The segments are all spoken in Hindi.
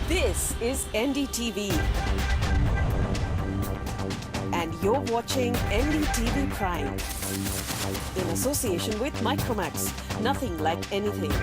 This is NDTV. And you're watching NDTV Prime. In association with Micromax. Nothing like anything.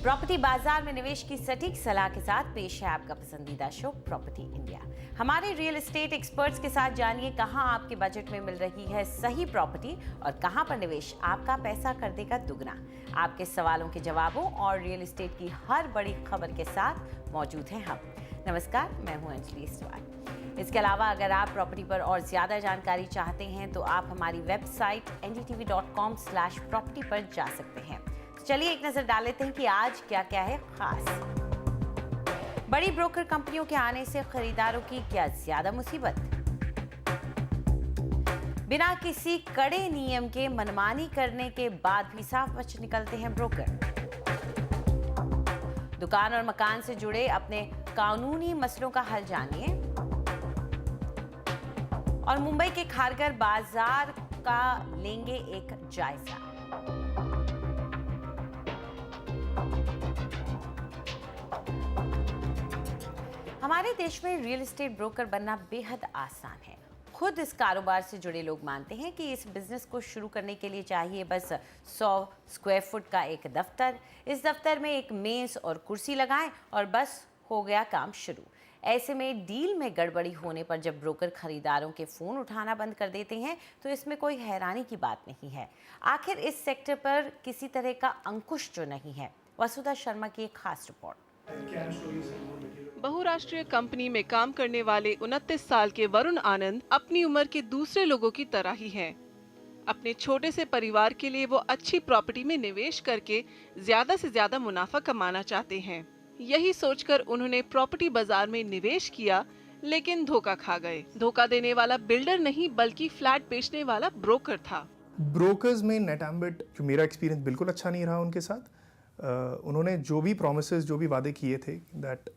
Property बाजार में निवेश की सटीक सलाह के साथ पेश है आपका पसंदीदा शो प्रॉपर्टी इंडिया। हमारे रियल एस्टेट एक्सपर्ट्स के साथ जानिए कहां आपके बजट में मिल रही है सही प्रॉपर्टी और कहां पर निवेश आपका पैसा कर देगा दुगना। आपके सवालों के जवाबों और रियल एस्टेट की हर बड़ी खबर के साथ मौजूद हैं हम। नमस्कार, मैं हूं अंजलि इस्तेवाल। इसके अलावा अगर आप प्रॉपर्टी पर और ज़्यादा जानकारी चाहते हैं तो आप हमारी वेबसाइट ndtv.com/property पर जा सकते हैं। चलिए एक नजर डाल लेते हैं कि आज क्या क्या है खास। बड़ी ब्रोकर कंपनियों के आने से खरीदारों की क्या ज्यादा मुसीबत। बिना किसी कड़े नियम के मनमानी करने के बाद भी साफ बच निकलते हैं ब्रोकर। दुकान और मकान से जुड़े अपने कानूनी मसलों का हल जानिए। और मुंबई के खारघर बाजार का लेंगे एक जायजा। हमारे देश में रियल एस्टेट ब्रोकर बनना बेहद आसान है। खुद इस कारोबार से जुड़े लोग मानते हैं कि इस बिजनेस को शुरू करने के लिए चाहिए बस 100 स्क्वायर फुट का एक दफ्तर। इस दफ्तर में एक मेज और कुर्सी लगाएं और बस हो गया काम शुरू। ऐसे में डील में गड़बड़ी होने पर जब ब्रोकर खरीदारों के फ़ोन उठाना बंद कर देते हैं तो इसमें कोई हैरानी की बात नहीं है। आखिर इस सेक्टर पर किसी तरह का अंकुश जो नहीं है। वसुधा शर्मा की एक खास रिपोर्ट। बहुराष्ट्रीय कंपनी में काम करने वाले 29 साल के वरुण आनंद अपनी उम्र के दूसरे लोगों की तरह ही हैं। अपने छोटे से परिवार के लिए वो अच्छी प्रॉपर्टी में निवेश करके ज्यादा से ज्यादा मुनाफा कमाना चाहते हैं। यही सोचकर उन्होंने प्रॉपर्टी बाजार में निवेश किया, लेकिन धोखा खा गए। धोखा देने वाला बिल्डर नहीं बल्कि फ्लैट बेचने वाला ब्रोकर था। ब्रोकर्स में नेटएम्बिट, जो मेरा एक्सपीरियंस बिल्कुल अच्छा नहीं रहा उनके साथ। उन्होंने जो भी प्रॉमिसेस, जो भी वादे किए थे दैट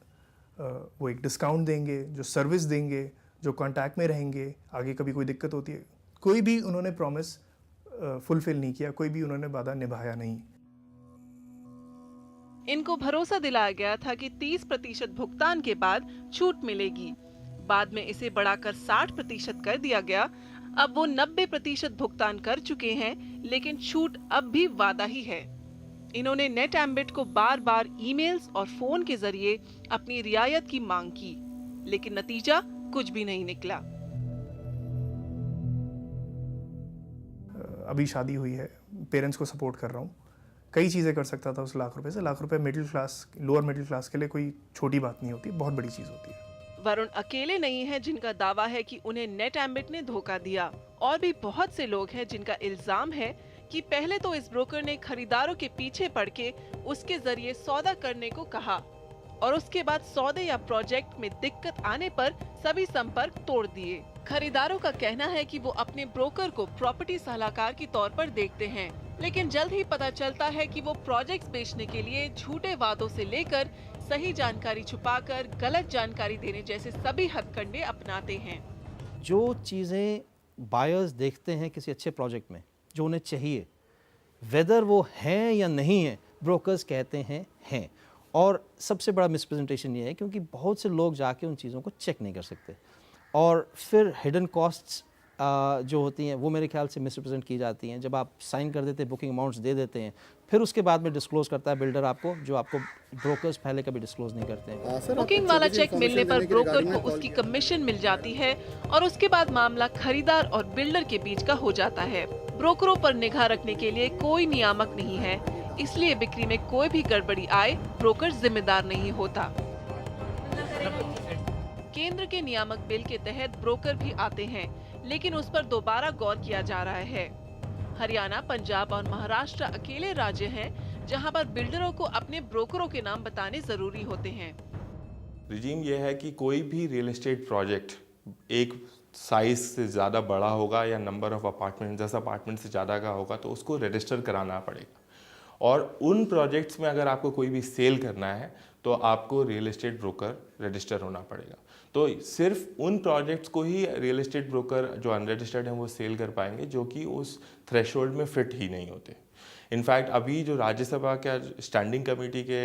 वो एक डिस्काउंट देंगे, जो सर्विस देंगे, जो कांटेक्ट में रहेंगे, आगे कभी कोई दिक्कत होती है, कोई भी उन्होंने प्रॉमिस फुलफिल नहीं किया, कोई भी उन्होंने वादा निभाया नहीं। इनको भरोसा दिलाया गया था कि 30% भुगतान के बाद छूट मिलेगी। बाद में इसे बढ़ाकर 60% कर दिया गया। अब वो 90% भुगतान कर चुके हैं, लेकिन छूट अब भी वादा ही है। इन्होंने नेटएम्बिट को बार बार ईमेल्स और फोन के जरिए अपनी रियायत की मांग की, लेकिन नतीजा कुछ भी नहीं निकला। अभी शादी हुई है, पेरेंट्स को सपोर्ट कर रहा हूँ। कई चीज़ें कर सकता था उस लाख रुपए से। लाख रुपए middle class, lower middle class के लिए कोई छोटी बात नहीं होती, बहुत बड़ी चीज़ होती है। वरुण अकेले नहीं है जिनका दावा है कि उन्हें नेटएम्बिट ने धोखा दिया। और भी बहुत से लोग हैं जिनका इल्जाम है कि पहले तो इस ब्रोकर ने खरीदारों के पीछे पड़ के उसके जरिए सौदा करने को कहा और उसके बाद सौदे या प्रोजेक्ट में दिक्कत आने पर सभी संपर्क तोड़ दिए। खरीदारों का कहना है कि वो अपने ब्रोकर को प्रॉपर्टी सलाहकार के तौर पर देखते हैं, लेकिन जल्द ही पता चलता है कि वो प्रोजेक्ट्स बेचने के लिए झूठे वादों से लेकर सही जानकारी छुपाकर गलत जानकारी देने जैसे सभी हथकंडे अपनाते हैं। जो चीज़ें बायर्स देखते हैं किसी अच्छे प्रोजेक्ट में, जो उन्हें चाहिए, वेदर वो हैं या नहीं है, ब्रोकर्स कहते हैं। और सबसे बड़ा मिसप्रेजेंटेशन ये है क्योंकि बहुत से लोग जाके उन चीज़ों को चेक नहीं कर सकते और फिर हिडन कॉस्ट्स जो होती हैं वो मेरे ख्याल से मिसरिप्रेजेंट की जाती हैं। जब आप साइन कर देते हैं, बुकिंग अमाउंट्स दे देते हैं, फिर उसके बाद में डिस्क्लोज करता है बिल्डर आपको, जो आपको ब्रोकर्स पहले कभी डिस्क्लोज नहीं करते हैं। बुकिंग वाला चेक मिलने पर ब्रोकर को उसकी कमीशन मिल जाती है और उसके बाद मामला खरीदार और बिल्डर के बीच का हो जाता है। ब्रोकरों पर निगाह रखने के लिए कोई नियामक नहीं है, इसलिए बिक्री में कोई भी गड़बड़ी आए ब्रोकर जिम्मेदार नहीं होता। केंद्र के नियामक बिल के तहत ब्रोकर भी आते हैं, लेकिन उस पर दोबारा गौर किया जा रहा है। हरियाणा, पंजाब और महाराष्ट्र अकेले राज्य हैं जहां पर बिल्डरों को अपने ब्रोकरों के नाम बताने जरूरी होते हैं। रिजीम यह है कि कोई भी रियल एस्टेट प्रोजेक्ट एक साइज़ से ज़्यादा बड़ा होगा या नंबर ऑफ़ अपार्टमेंट 10 अपार्टमेंट से ज़्यादा का होगा तो उसको रजिस्टर कराना पड़ेगा। और उन प्रोजेक्ट्स में अगर आपको कोई भी सेल करना है तो आपको रियल एस्टेट ब्रोकर रजिस्टर होना पड़ेगा। तो सिर्फ उन प्रोजेक्ट्स को ही रियल एस्टेट ब्रोकर जो अनरजिस्टर्ड हैं वो सेल कर पाएंगे जो कि उस थ्रेशोल्ड में फिट ही नहीं होते। इनफैक्ट अभी जो राज्यसभा का स्टैंडिंग कमेटी के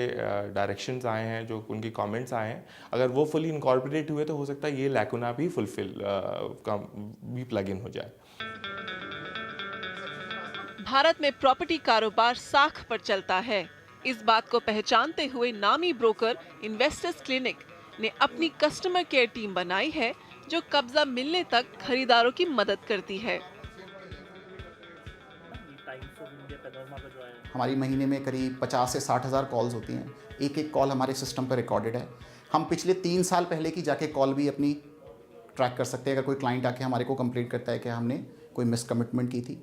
डायरेक्शंस आए हैं, जो उनके कमेंट्स आए हैं, अगर वो फुली इनकॉर्पोरेट हुए तो हो सकता है ये लैकुना भी फुलफिल भी प्लग इन हो जाए। भारत में प्रॉपर्टी कारोबार साख पर चलता है। इस बात को पहचानते हुए नामी ब्रोकर इन्वेस्टर्स क्लिनिक ने अपनी कस्टमर केयर टीम बनाई है जो कब्जा मिलने तक खरीदारों की मदद करती है। हमारी महीने में करीब 50 से 60 हज़ार कॉल्स होती हैं। एक एक कॉल हमारे सिस्टम पर रिकॉर्डेड है। हम पिछले 3 साल पहले की जाके कॉल भी अपनी ट्रैक कर सकते हैं अगर कोई क्लाइंट आके हमारे को कंप्लेंट करता है कि हमने कोई मिसकमिटमेंट की थी।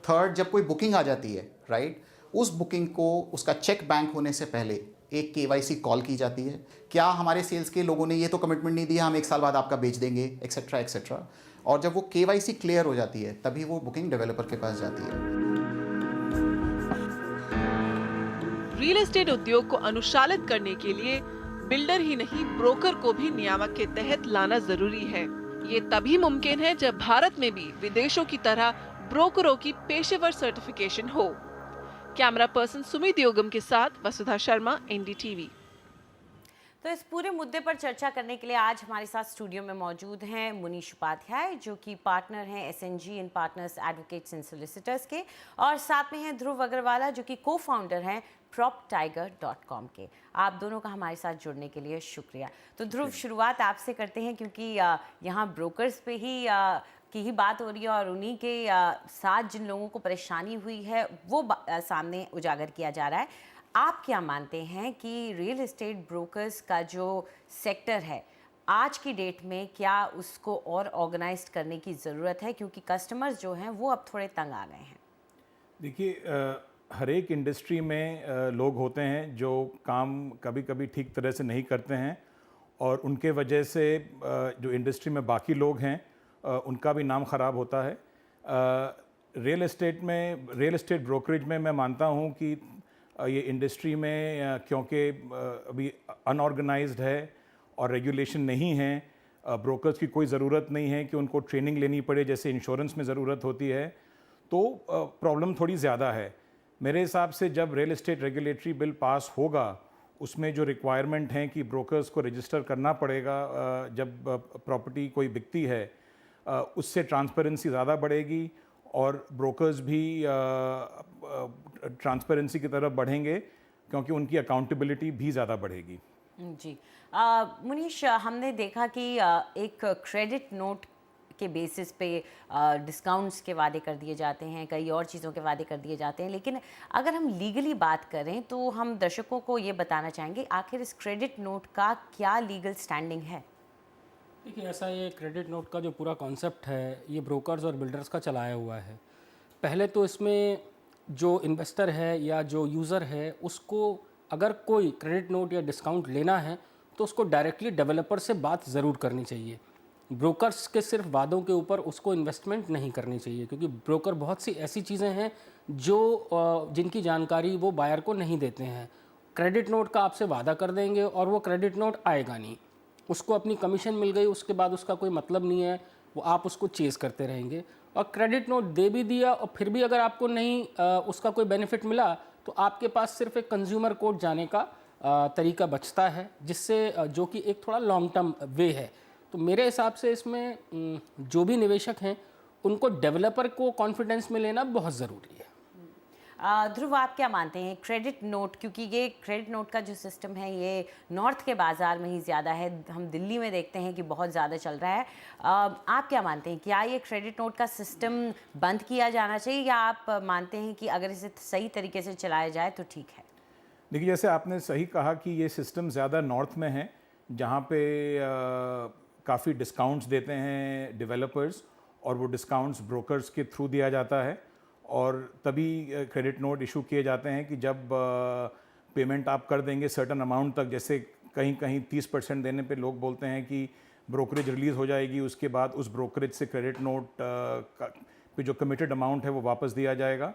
थर्ड, जब कोई बुकिंग आ जाती है, राइट, उस बुकिंग को उसका चेक बैंक होने से पहले एक KYC कॉल की जाती है। क्या हमारे सेल्स के लोगों ने ये तो कमिटमेंट नहीं दिया हम 1 साल बाद आपका बेच देंगे, एक्सेट्रा एक्सेट्रा। और जब वो KYC क्लियर हो जाती है तभी वो बुकिंग डेवलपर के पास जाती है। रियल एस्टेट उद्योग को अनुशालित करने के लिए बिल्डर ही नहीं ब्रोकर को भी नियामक के तहत लाना जरूरी है। ये तभी मुमकिन है जब भारत में भी विदेशों की तरह ब्रोकरों की पेशेवर सर्टिफिकेशन हो। कैमरा पर्सन सुमित योगम के साथ वसुधा शर्मा, NDTV। तो इस पूरे मुद्दे पर चर्चा करने के लिए आज हमारे साथ स्टूडियो में मौजूद हैं मुनीश उपाध्याय, जो कि पार्टनर हैं SNG and partners advocates and solicitors के, और साथ में हैं ध्रुव अग्रवाला, जो कि को-फाउंडर हैं proptiger.com के। आप दोनों का हमारे साथ जुड़ने के लिए शुक्रिया। तो ध्रुव, शुरुआत आपसे करते हैं क्योंकि यहाँ ब्रोकर्स पे ही की ही बात हो रही है और उन्हीं के साथ जिन लोगों को परेशानी हुई है वो सामने उजागर किया जा रहा है। आप क्या मानते हैं कि रियल एस्टेट ब्रोकर्स का जो सेक्टर है आज की डेट में, क्या उसको और ऑर्गेनाइज्ड करने की ज़रूरत है, क्योंकि कस्टमर्स जो हैं वो अब थोड़े तंग आ गए हैं? देखिए, हर एक इंडस्ट्री में लोग होते हैं जो काम कभी कभी ठीक तरह से नहीं करते हैं और उनके वजह से जो इंडस्ट्री में बाकी लोग हैं उनका भी नाम ख़राब होता है। रियल एस्टेट ब्रोकरेज में मैं मानता हूँ कि ये इंडस्ट्री में क्योंकि अभी अनऑर्गेनाइज्ड है और रेगुलेशन नहीं है, ब्रोकर्स की कोई ज़रूरत नहीं है कि उनको ट्रेनिंग लेनी पड़े जैसे इंश्योरेंस में ज़रूरत होती है, तो प्रॉब्लम थोड़ी ज़्यादा है। मेरे हिसाब से जब real estate regulatory bill pass होगा उसमें जो रिक्वायरमेंट हैं कि ब्रोकर्स को रजिस्टर करना पड़ेगा जब प्रॉपर्टी कोई बिकती है, उससे ट्रांसपेरेंसी ज़्यादा बढ़ेगी और ब्रोकर्स भी ट्रांसपेरेंसी की तरफ बढ़ेंगे क्योंकि उनकी अकाउंटेबिलिटी भी ज़्यादा बढ़ेगी। जी मुनीश, हमने देखा कि एक क्रेडिट नोट के बेसिस पे डिस्काउंट्स के वादे कर दिए जाते हैं, कई और चीज़ों के वादे कर दिए जाते हैं, लेकिन अगर हम लीगली बात करें तो हम दर्शकों को ये बताना चाहेंगे आखिर इस क्रेडिट नोट का क्या लीगल स्टैंडिंग है? देखिए, ऐसा ये क्रेडिट नोट का जो पूरा कॉन्सेप्ट है ये ब्रोकर्स और बिल्डर्स का चलाया हुआ है। पहले तो इसमें जो इन्वेस्टर है या जो यूज़र है उसको अगर कोई क्रेडिट नोट या डिस्काउंट लेना है तो उसको डायरेक्टली डेवलपर से बात ज़रूर करनी चाहिए। ब्रोकर्स के सिर्फ वादों के ऊपर उसको इन्वेस्टमेंट नहीं करनी चाहिए, क्योंकि ब्रोकर बहुत सी ऐसी चीज़ें हैं जो जिनकी जानकारी वो बायर को नहीं देते हैं। क्रेडिट नोट का आपसे वादा कर देंगे और वो क्रेडिट नोट आएगा नहीं, उसको अपनी कमीशन मिल गई, उसके बाद उसका कोई मतलब नहीं है, वो आप उसको चेज़ करते रहेंगे। और क्रेडिट नोट दे भी दिया और फिर भी अगर आपको नहीं उसका कोई बेनिफिट मिला तो आपके पास सिर्फ एक कंज्यूमर कोर्ट जाने का तरीका बचता है, जिससे जो कि एक थोड़ा लॉन्ग टर्म वे है। तो मेरे हिसाब से इसमें जो भी निवेशक हैं उनको डेवलपर को कॉन्फिडेंस में लेना बहुत ज़रूरी है। ध्रुव, आप क्या मानते हैं क्रेडिट नोट, क्योंकि ये क्रेडिट नोट का जो सिस्टम है ये नॉर्थ के बाज़ार में ही ज़्यादा है, हम दिल्ली में देखते हैं कि बहुत ज़्यादा चल रहा है, आप क्या मानते हैं क्या ये क्रेडिट नोट का सिस्टम बंद किया जाना चाहिए या आप मानते हैं कि अगर इसे सही तरीके से चलाया जाए तो ठीक है? देखिए, जैसे आपने सही कहा कि ये सिस्टम ज़्यादा नॉर्थ में है जहाँ पे काफ़ी डिस्काउंट्स देते हैं डेवलपर्स और वो डिस्काउंट्स ब्रोकर्स के थ्रू दिया जाता है और तभी क्रेडिट नोट इशू किए जाते हैं कि जब पेमेंट आप कर देंगे सर्टन अमाउंट तक, जैसे कहीं कहीं 30% देने पे लोग बोलते हैं कि ब्रोकरेज रिलीज़ हो जाएगी, उसके बाद उस ब्रोकरेज से क्रेडिट नोट पे जो कमिटेड अमाउंट है वो वापस दिया जाएगा।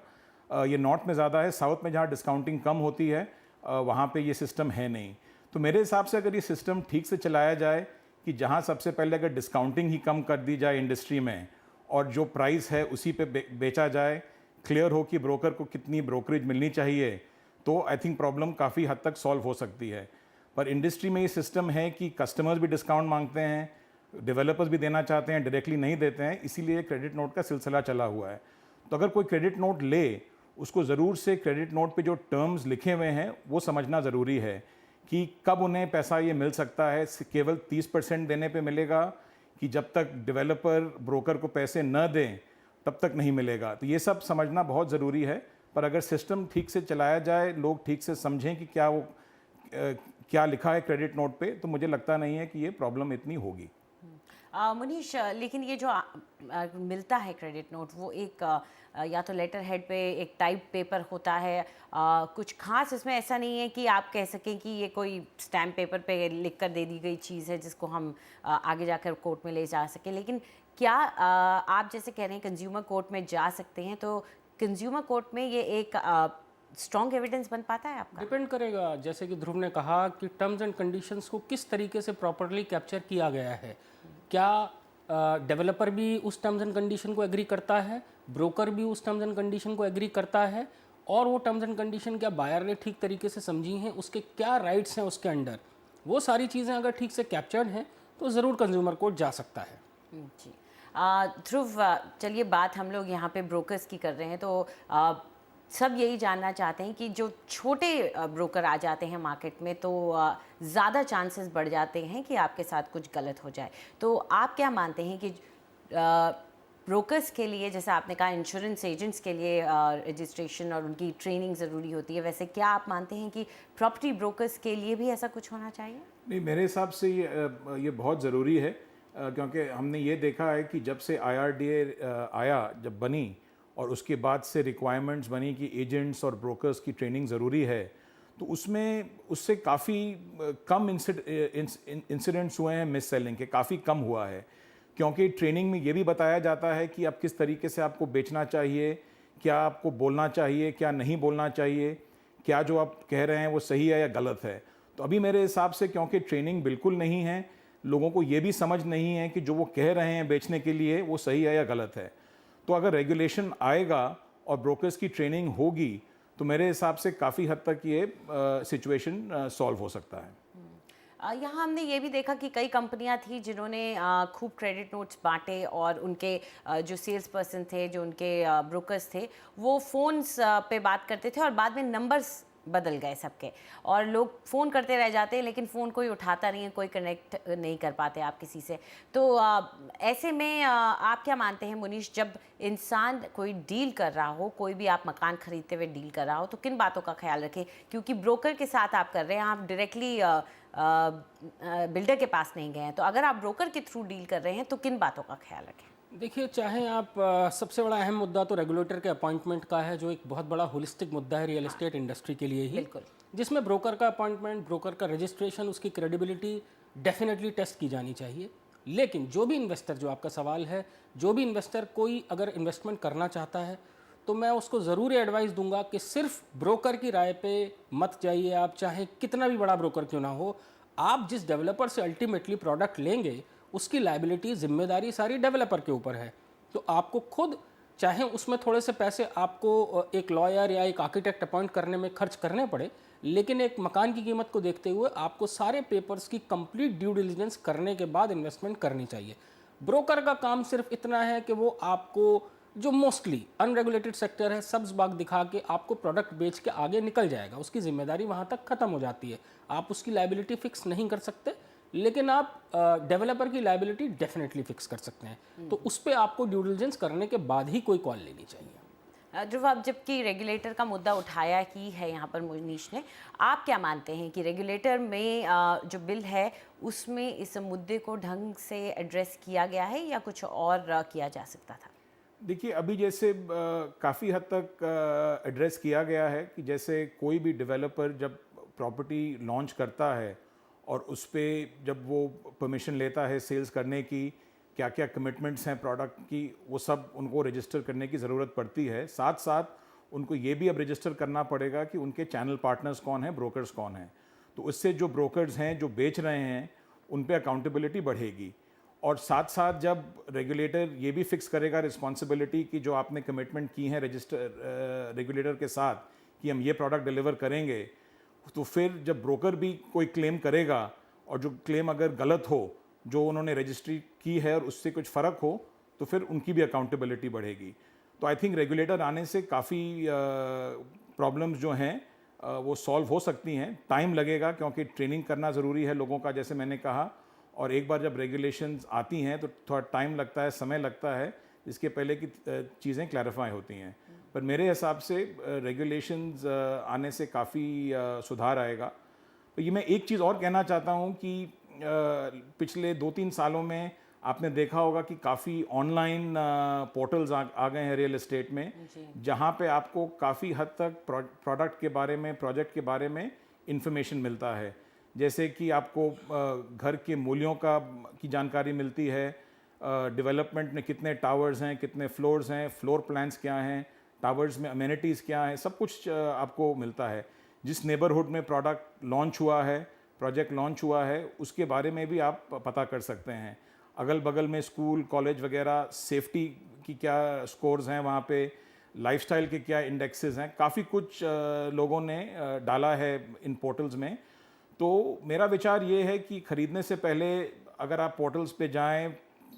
ये नॉर्थ में ज़्यादा है, साउथ में जहाँ डिस्काउंटिंग कम होती है वहाँ पे ये सिस्टम है नहीं। तो मेरे हिसाब से अगर ये सिस्टम ठीक से चलाया जाए कि जहाँ सबसे पहले अगर डिस्काउंटिंग ही कम कर दी जाए इंडस्ट्री में और जो प्राइस है उसी पे बेचा जाए, क्लियर हो कि ब्रोकर को कितनी ब्रोकरेज मिलनी चाहिए, तो आई थिंक प्रॉब्लम काफ़ी हद तक सॉल्व हो सकती है। पर इंडस्ट्री में ये सिस्टम है कि कस्टमर्स भी डिस्काउंट मांगते हैं, डेवलपर्स भी देना चाहते हैं, डायरेक्टली नहीं देते हैं, इसीलिए क्रेडिट नोट का सिलसिला चला हुआ है। तो अगर कोई क्रेडिट नोट ले, उसको ज़रूर से क्रेडिट नोट पे जो टर्म्स लिखे हुए हैं वो समझना ज़रूरी है कि कब उन्हें पैसा ये मिल सकता है। केवल 30% देने पे मिलेगा कि जब तक डेवलपर ब्रोकर को पैसे न दें तब तक नहीं मिलेगा। तो ये सब समझना बहुत ज़रूरी है। पर अगर सिस्टम ठीक से चलाया जाए, लोग ठीक से समझें कि क्या लिखा है क्रेडिट नोट पे, तो मुझे लगता नहीं है कि ये प्रॉब्लम इतनी होगी। मुनीश, लेकिन ये जो मिलता है क्रेडिट नोट, वो एक या तो लेटर हेड पे एक टाइप पेपर होता है, कुछ खास इसमें ऐसा नहीं है कि आप कह सकें कि ये कोई स्टैम्प पेपर पे लिख कर दे दी गई चीज़ है जिसको हम आगे जाकर कोर्ट में ले जा सकें। लेकिन क्या आप जैसे कह रहे हैं कंज्यूमर कोर्ट में जा सकते हैं, तो कंज्यूमर कोर्ट में ये एक स्ट्रॉन्ग एविडेंस बन पाता है आपका? डिपेंड करेगा, जैसे कि ध्रुव ने कहा कि टर्म्स एंड कंडीशंस को किस तरीके से प्रॉपरली कैप्चर किया गया है। क्या डेवलपर भी उस टर्म्स एंड कंडीशन को एग्री करता है, ब्रोकर भी उस टर्म्स एंड कंडीशन को एग्री करता है, और वो टर्म्स एंड कंडीशन क्या बायर ने ठीक तरीके से समझी हैं, उसके क्या राइट्स हैं उसके अंडर, वो सारी चीज़ें अगर ठीक से कैप्चर्ड हैं तो ज़रूर कंज्यूमर कोर्ट जा सकता है। जी ध्रुव, चलिए बात हम लोग यहाँ पे ब्रोकर्स की कर रहे हैं, तो सब यही जानना चाहते हैं कि जो छोटे ब्रोकर आ जाते हैं मार्केट में, तो ज़्यादा चांसेस बढ़ जाते हैं कि आपके साथ कुछ गलत हो जाए। तो आप क्या मानते हैं कि ब्रोकर्स के लिए, जैसे आपने कहा इंश्योरेंस एजेंट्स के लिए रजिस्ट्रेशन और उनकी ट्रेनिंग ज़रूरी होती है, वैसे क्या आप मानते हैं कि प्रॉपर्टी ब्रोकर्स के लिए भी ऐसा कुछ होना चाहिए? नहीं, मेरे हिसाब से ये बहुत ज़रूरी है, क्योंकि हमने ये देखा है कि जब से IRDA आया, जब बनी, और उसके बाद से रिक्वायरमेंट्स बनी कि एजेंट्स और ब्रोकर्स की ट्रेनिंग ज़रूरी है, तो उससे काफ़ी कम इंसिडेंट्स हुए हैं मिस सेलिंग के, काफ़ी कम हुआ है। क्योंकि ट्रेनिंग में ये भी बताया जाता है कि अब किस तरीके से आपको बेचना चाहिए, क्या आपको बोलना चाहिए, क्या नहीं बोलना चाहिए, क्या जो आप कह रहे हैं वो सही है या गलत है। तो अभी मेरे हिसाब से क्योंकि ट्रेनिंग बिल्कुल नहीं है, लोगों को ये भी समझ नहीं है कि जो वो कह रहे हैं बेचने के लिए वो सही है या गलत है। तो अगर रेगुलेशन आएगा और ब्रोकर्स की ट्रेनिंग होगी तो मेरे हिसाब से काफ़ी हद तक ये सिचुएशन सॉल्व हो सकता है। यहाँ हमने ये भी देखा कि कई कंपनियां थी जिन्होंने खूब क्रेडिट नोट्स बांटे, और उनके जो सेल्स पर्सन थे, जो उनके ब्रोकर्स थे, वो फ़ोन्स पे बात करते थे और बाद में नंबर्स बदल गए सबके, और लोग फ़ोन करते रह जाते हैं लेकिन फ़ोन कोई उठाता नहीं है, कोई कनेक्ट नहीं कर पाते आप किसी से। तो ऐसे में आप क्या मानते हैं मुनीश, जब इंसान कोई डील कर रहा हो, कोई भी आप मकान खरीदते हुए डील कर रहा हो, तो किन बातों का ख्याल रखें? क्योंकि ब्रोकर के साथ आप कर रहे हैं, आप डायरेक्टली बिल्डर के पास नहीं गए हैं, तो अगर आप ब्रोकर के थ्रू डील कर रहे हैं तो किन बातों का ख्याल रखें? देखिए, चाहे आप सबसे बड़ा अहम मुद्दा तो रेगुलेटर के अपॉइंटमेंट का है, जो एक बहुत बड़ा होलिस्टिक मुद्दा है रियल एस्टेट इंडस्ट्री के लिए ही, बिल्कुल, जिसमें ब्रोकर का अपॉइंटमेंट, ब्रोकर का रजिस्ट्रेशन, उसकी क्रेडिबिलिटी डेफिनेटली टेस्ट की जानी चाहिए। लेकिन जो भी इन्वेस्टर, जो आपका सवाल है, जो भी इन्वेस्टर कोई अगर इन्वेस्टमेंट करना चाहता है, तो मैं उसको ज़रूर एडवाइस दूंगा कि सिर्फ ब्रोकर की राय पे मत जाइए। आप चाहे कितना भी बड़ा ब्रोकर क्यों ना हो, आप जिस डेवलपर से अल्टीमेटली प्रोडक्ट लेंगे उसकी लायबिलिटी, जिम्मेदारी सारी डेवलपर के ऊपर है। तो आपको खुद, चाहे उसमें थोड़े से पैसे आपको एक लॉयर या एक आर्किटेक्ट अपॉइंट करने में खर्च करने पड़े, लेकिन एक मकान की कीमत को देखते हुए आपको सारे पेपर्स की कंप्लीट ड्यू डिलिजेंस करने के बाद इन्वेस्टमेंट करनी चाहिए। ब्रोकर का काम सिर्फ इतना है कि वो आपको, जो मोस्टली अनरेगुलेटेड सेक्टर है, सब्ज बाग दिखा के आपको प्रोडक्ट बेच के आगे निकल जाएगा, उसकी जिम्मेदारी वहाँ तक ख़त्म हो जाती है। आप उसकी लायबिलिटी फिक्स नहीं कर सकते, लेकिन आप डेवलपर की लायबिलिटी डेफिनेटली फिक्स कर सकते हैं। तो उस पर आपको ड्यू डिलिजेंस करने के बाद ही कोई कॉल लेनी चाहिए। ध्रुव, आप जबकि रेगुलेटर का मुद्दा उठाया ही है यहाँ पर मुनीश ने, आप क्या मानते हैं कि रेगुलेटर में जो बिल है उसमें इस मुद्दे को ढंग से एड्रेस किया गया है या कुछ और किया जा सकता था? देखिए, अभी जैसे काफ़ी हद तक एड्रेस किया गया है कि जैसे कोई भी डेवलपर जब प्रॉपर्टी लॉन्च करता है और उस पर जब वो परमिशन लेता है सेल्स करने की, क्या क्या कमिटमेंट्स हैं प्रोडक्ट की, वो सब उनको रजिस्टर करने की ज़रूरत पड़ती है। साथ साथ उनको ये भी अब रजिस्टर करना पड़ेगा कि उनके चैनल पार्टनर्स कौन हैं, ब्रोकर्स कौन हैं। तो इससे जो ब्रोकर्स हैं जो बेच रहे हैं उन पे अकाउंटेबिलिटी बढ़ेगी। और साथ साथ जब रेगुलेटर ये भी फिक्स करेगा रिस्पॉन्सिबिलिटी कि जो आपने कमिटमेंट की है रेगुलेटर के साथ कि हम ये प्रोडक्ट डिलीवर करेंगे, तो फिर जब ब्रोकर भी कोई क्लेम करेगा और जो क्लेम अगर गलत हो, जो उन्होंने रजिस्ट्री की है और उससे कुछ फ़र्क हो, तो फिर उनकी भी अकाउंटेबिलिटी बढ़ेगी। तो आई थिंक रेगुलेटर आने से काफ़ी प्रॉब्लम्स जो हैं वो सॉल्व हो सकती हैं। टाइम लगेगा क्योंकि ट्रेनिंग करना ज़रूरी है लोगों का, जैसे मैंने कहा, और एक बार जब रेगुलेशंस आती हैं तो थोड़ा टाइम लगता है, समय लगता है, इसके पहले की चीज़ें क्लैरिफाई होती हैं। पर मेरे हिसाब से रेगुलेशंस आने से काफ़ी सुधार आएगा। तो ये मैं एक चीज़ और कहना चाहता हूँ कि पिछले 2-3 सालों में आपने देखा होगा कि काफ़ी ऑनलाइन पोर्टल्स आ गए हैं रियल एस्टेट में, जहाँ पे आपको काफ़ी हद तक प्रोडक्ट के बारे में, प्रोजेक्ट के बारे में इंफॉर्मेशन मिलता है। जैसे कि आपको घर के मूल्यों की जानकारी मिलती है, डेवलपमेंट में कितने टावर्स हैं, कितने फ्लोर्स हैं, फ्लोर प्लान्स क्या हैं, टावर्स में अमेनिटीज़ क्या हैं, सब कुछ आपको मिलता है। जिस नेबरहुड में प्रोडक्ट लॉन्च हुआ है, प्रोजेक्ट लॉन्च हुआ है, उसके बारे में भी आप पता कर सकते हैं। अगल बगल में स्कूल, कॉलेज वगैरह, सेफ्टी की क्या स्कोर्स हैं वहाँ पे, लाइफस्टाइल के क्या इंडेक्सेस हैं, काफ़ी कुछ लोगों ने डाला है इन पोर्टल्स में। तो मेरा विचार ये है कि ख़रीदने से पहले अगर आप पोर्टल्स पे जाएं,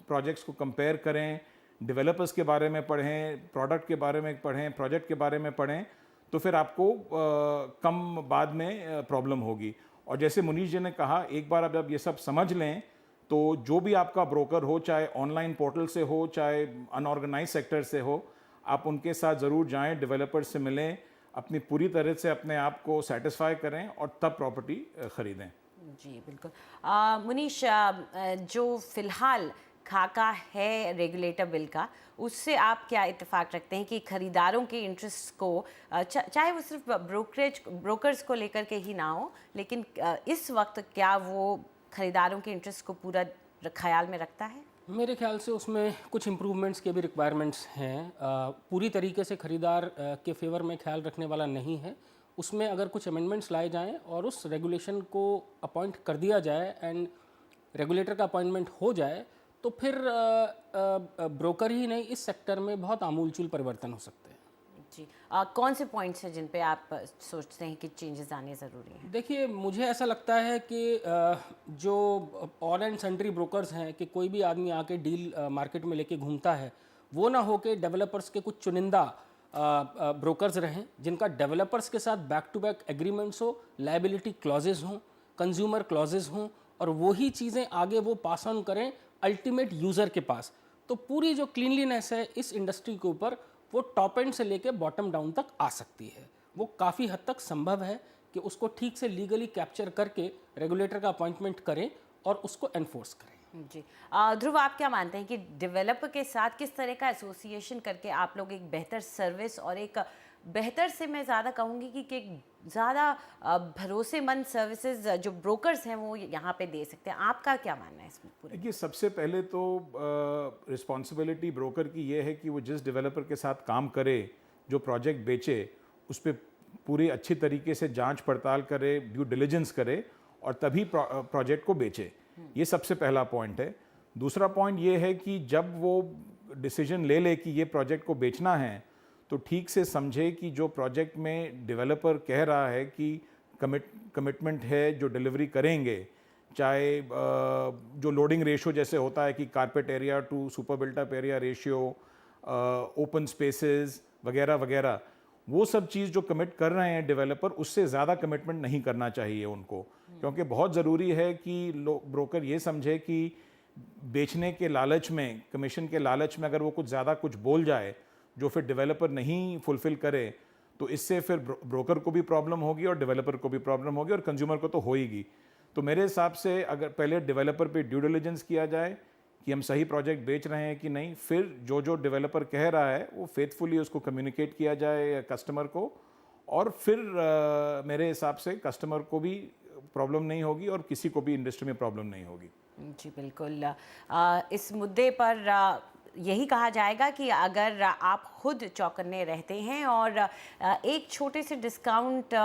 प्रोजेक्ट्स को कंपेयर करें, डेवलपर्स के बारे में पढ़ें, प्रोडक्ट के बारे में पढ़ें, प्रोजेक्ट के बारे में पढ़ें, तो फिर आपको कम बाद में प्रॉब्लम होगी। और जैसे मुनीश जी ने कहा, एक बार आप जब ये सब समझ लें तो जो भी आपका ब्रोकर हो, चाहे ऑनलाइन पोर्टल से हो, चाहे अनऑर्गेनाइज सेक्टर से हो, आप उनके साथ ज़रूर जाएं, डेवलपर से मिलें, अपनी पूरी तरह से अपने आप को सेटिस्फाई करें और तब प्रॉपर्टी ख़रीदें। जी बिल्कुल। मुनीश, जो फ़िलहाल खाका है रेगुलेटर बिल का, उससे आप क्या इत्तेफाक रखते हैं कि खरीदारों के इंटरेस्ट को, चाहे वो सिर्फ ब्रोकर्स को लेकर के ही ना हो, लेकिन इस वक्त क्या वो खरीदारों के इंटरेस्ट को पूरा ख्याल में रखता है? मेरे ख्याल से उसमें कुछ इम्प्रूवमेंट्स के भी रिक्वायरमेंट्स हैं। पूरी तरीके से ख़रीदार के फेवर में ख्याल रखने वाला नहीं है। उसमें अगर कुछ अमेंडमेंट्स लाए जाएं और उस रेगुलेशन को अपॉइंट कर दिया जाए एंड रेगुलेटर का अपॉइंटमेंट हो जाए, तो फिर ब्रोकर ही नहीं, इस सेक्टर में बहुत आमूलचूल परिवर्तन हो सकते हैं। जी, कौन से पॉइंट्स हैं जिन पे आप सोचते हैं कि चेंजेस आने ज़रूरी हैं? देखिए, मुझे ऐसा लगता है कि जो ऑल एंड सन्ड्री ब्रोकर्स हैं, कि कोई भी आदमी आके डील मार्केट में लेके घूमता है, वो ना हो कि डेवलपर्स के कुछ चुनिंदा ब्रोकर्स रहें जिनका डेवलपर्स के साथ बैक टू बैक एग्रीमेंट्स हो, लायबिलिटी क्लॉजेज हों, कंज्यूमर क्लॉजेज हों, और वही चीज़ें आगे वो पास ऑन करें अल्टीमेट यूज़र के पास। तो पूरी जो क्लीनलीनेस है इस इंडस्ट्री के ऊपर, वो टॉप एंड से लेके बॉटम डाउन तक आ सकती है। वो काफ़ी हद तक संभव है कि उसको ठीक से लीगली कैप्चर करके रेगुलेटर का अपॉइंटमेंट करें और उसको एनफोर्स करें। जी, ध्रुव, आप क्या मानते हैं कि डेवलपर के साथ किस तरह का एसोसिएशन करके आप लोग एक बेहतर सर्विस और एक बेहतर से, मैं ज़्यादा कहूँगी कि एक ज़्यादा भरोसेमंद सर्विसेज जो ब्रोकर्स हैं वो यहाँ पे दे सकते हैं? आपका क्या मानना है इसमें पूरे? देखिए, सबसे पहले तो रिस्पॉन्सिबिलिटी ब्रोकर की ये है कि वो जिस डेवलपर के साथ काम करे, जो प्रोजेक्ट बेचे, उस पर पूरी अच्छी तरीके से जांच पड़ताल करे, ड्यू डिलिजेंस करे और तभी प्रोजेक्ट को बेचे। ये सबसे पहला पॉइंट है। दूसरा पॉइंट ये है कि जब वो डिसीजन ले कि ये प्रोजेक्ट को बेचना है, तो ठीक से समझे कि जो प्रोजेक्ट में डेवलपर कह रहा है कि कमिटमेंट है जो डिलीवरी करेंगे, चाहे जो लोडिंग रेशियो जैसे होता है कि carpet area to super built up area ratio, open spaces वगैरह वगैरह, वो सब चीज़ जो कमिट कर रहे हैं डेवलपर, उससे ज़्यादा कमिटमेंट नहीं करना चाहिए उनको। क्योंकि बहुत ज़रूरी है कि ब्रोकर ये समझे कि बेचने के लालच में, कमीशन के लालच में अगर वो कुछ ज़्यादा कुछ बोल जाए जो फिर डेवलपर नहीं फुलफ़िल करे, तो इससे फिर ब्रोकर को भी प्रॉब्लम होगी और डेवलपर को भी प्रॉब्लम होगी और कंज्यूमर को तो होएगी। तो मेरे हिसाब से अगर पहले डेवलपर पे ड्यू डिलिजेंस किया जाए कि हम सही प्रोजेक्ट बेच रहे हैं कि नहीं, फिर जो डेवलपर कह रहा है वो फेथफुली उसको कम्युनिकेट किया जाए कस्टमर को, और फिर मेरे हिसाब से कस्टमर को भी प्रॉब्लम नहीं होगी और किसी को भी इंडस्ट्री में प्रॉब्लम नहीं होगी। जी बिल्कुल। इस मुद्दे पर यही कहा जाएगा कि अगर आप खुद चौकन्ने रहते हैं और एक छोटे से डिस्काउंट,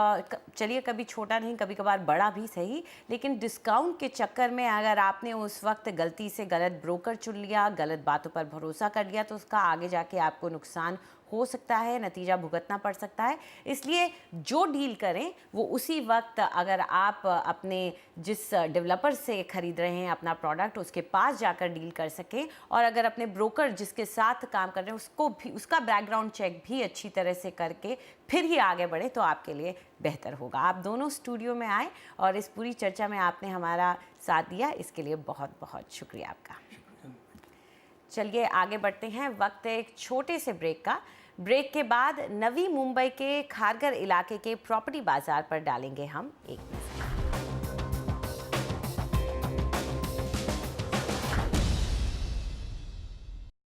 चलिए कभी छोटा नहीं कभी कभार बड़ा भी सही, लेकिन डिस्काउंट के चक्कर में अगर आपने उस वक्त गलती से गलत ब्रोकर चुन लिया, गलत बातों पर भरोसा कर लिया, तो उसका आगे जाके आपको नुकसान हो सकता है, नतीजा भुगतना पड़ सकता है। इसलिए जो डील करें वो उसी वक्त, अगर आप अपने जिस डेवलपर से ख़रीद रहे हैं अपना प्रोडक्ट उसके पास जाकर डील कर सकें, और अगर अपने ब्रोकर जिसके साथ काम कर रहे हैं उसको भी, उसका बैकग्राउंड चेक भी अच्छी तरह से करके फिर ही आगे बढ़े, तो आपके लिए बेहतर होगा। आप दोनों स्टूडियो में आए और इस पूरी चर्चा में आपने हमारा साथ दिया, इसके लिए बहुत बहुत शुक्रिया आपका। चलिए आगे बढ़ते हैं, वक्त है एक छोटे से ब्रेक का। ब्रेक के बाद नवी मुंबई के खारघर इलाके के प्रॉपर्टी बाजार पर डालेंगे हम एक नज़र।